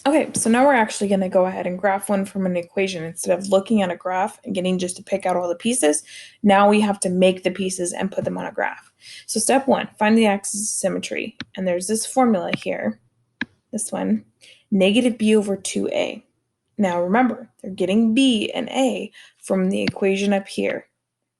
Okay, so now we're actually going to go ahead and graph one from an equation. Instead of looking at a graph and getting just to pick out all the pieces, now we have to make the pieces and put them on a graph. So step one, find the axis of symmetry. And there's this formula here, this one, negative b over 2a. Now remember, they're getting b and a from the equation up here,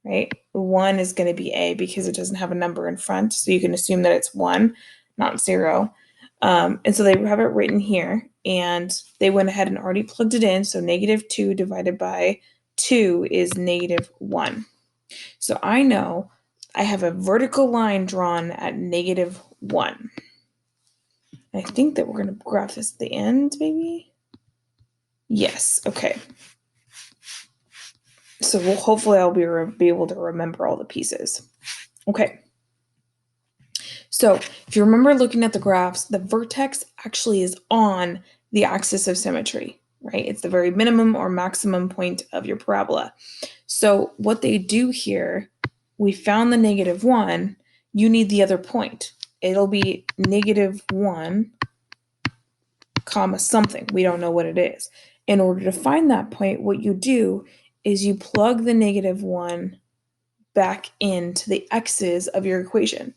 right? 1 is going to be a because it doesn't have a number in front, so you can assume that it's 1, not 0. And so they have it written here, and they went ahead and already plugged it in. So negative 2 divided by 2 is negative 1. So I know I have a vertical line drawn at negative 1. I think that we're going to graph this at the end, maybe? Yes, okay. So hopefully I'll be able to remember all the pieces. Okay. So if you remember looking at the graphs, the vertex actually is on the axis of symmetry, right? It's the very minimum or maximum point of your parabola. So what they do here, we found the negative 1, you need the other point. It'll be negative 1, comma something. We don't know what it is. In order to find that point, what you do is you plug the negative 1 back into the x's of your equation.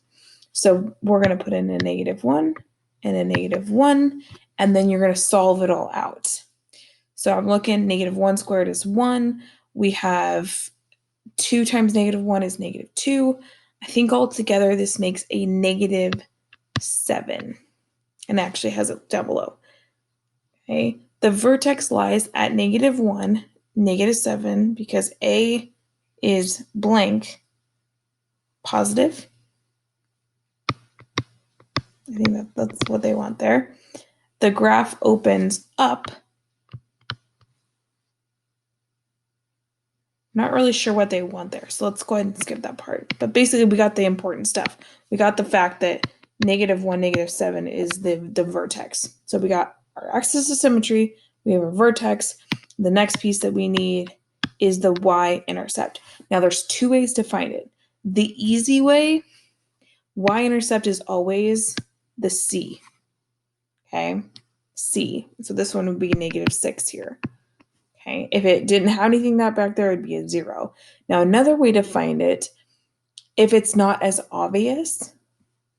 So we're going to put in a negative 1 and a negative 1, and then you're going to solve it all out. So I'm looking, negative 1 squared is 1. We have 2 times negative 1 is negative 2. I think altogether this makes a negative 7, and actually has it down below. Okay, the vertex lies at negative 1, negative 7, because A is blank, positive. I think that's what they want there. The graph opens up. Not really sure what they want there, so let's go ahead and skip that part. But basically, we got the important stuff. We got the fact that negative 1, negative 7 is the vertex. So we got our axis of symmetry, we have a vertex. The next piece that we need is the y-intercept. Now, there's 2 ways to find it. The easy way, y-intercept is always the c. Okay, c. So this one would be negative 6 here. Okay, if it didn't have anything that back there, it'd be a 0. Now, another way to find it, if it's not as obvious,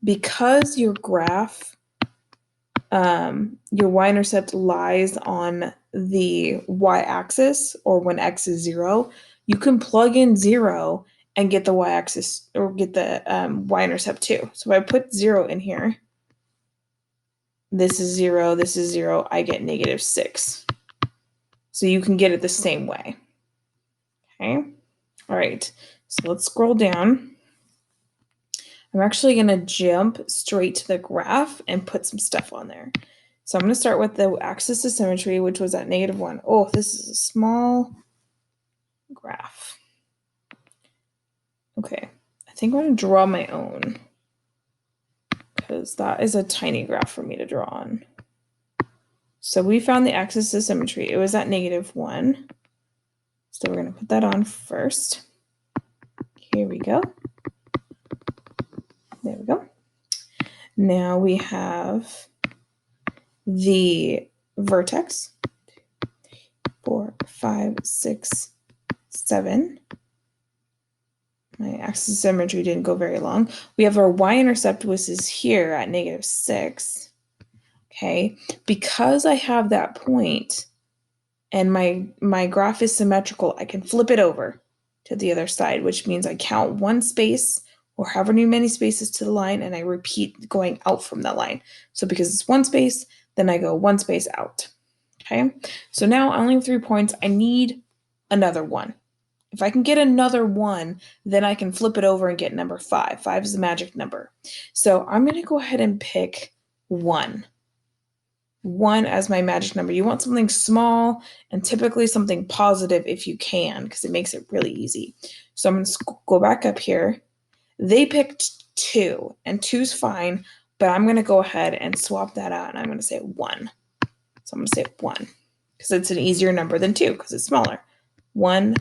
because your graph, your y-intercept lies on the y-axis, or when x is 0, you can plug in 0 and get the y-axis, or get the y-intercept too. So if I put 0 in here, this is 0, this is 0, I get negative 6. So you can get it the same way. Okay, all right, so let's scroll down. I'm actually going to jump straight to the graph and put some stuff on there. So I'm going to start with the axis of symmetry, which was at negative 1. Oh, this is a small graph. Okay, I think I'm going to draw my own, because that is a tiny graph for me to draw on. So we found the axis of symmetry. It was at negative 1. So we're going to put that on first. Here we go. There we go. Now we have the vertex, 4, 5, 6, 7. My axis of symmetry didn't go very long. We have our y-intercept, which is here at negative 6. Okay, because I have that point and my graph is symmetrical, I can flip it over to the other side, which means I count one space or however many spaces to the line, and I repeat going out from that line. So because it's one space, then I go one space out. Okay, so now I only have 3 points. I need another one. If I can get another 1, then I can flip it over and get number 5. 5 is the magic number. So I'm going to go ahead and pick 1. 1 as my magic number. You want something small and typically something positive if you can, because it makes it really easy. So I'm going to go back up here. They picked 2, and 2's fine, but I'm going to go ahead and swap that out, and I'm going to say 1. So I'm going to say 1, because it's an easier number than 2, because it's smaller. 1,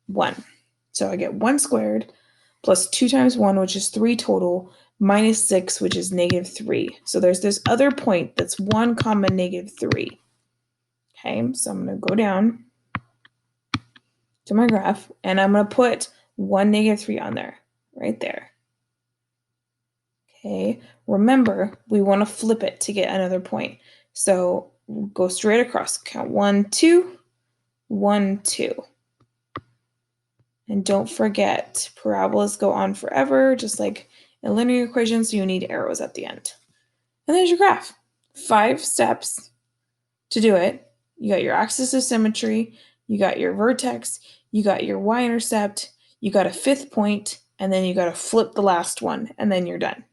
1. So I get 1 squared plus 2 times 1, which is 3 total, minus 6, which is negative 3. So there's this other point that's 1 comma negative 3. Okay, so I'm going to go down to my graph, and I'm going to put 1, -3 on there, right there. Okay, remember, we want to flip it to get another point. So go straight across. Count 1, 2, 1, 2. And don't forget, parabolas go on forever, just like a linear equation, so you need arrows at the end. And there's your graph. 5 steps to do it. You got your axis of symmetry, you got your vertex, you got your y-intercept, you got a 5th point, and then you got to flip the last one, and then you're done.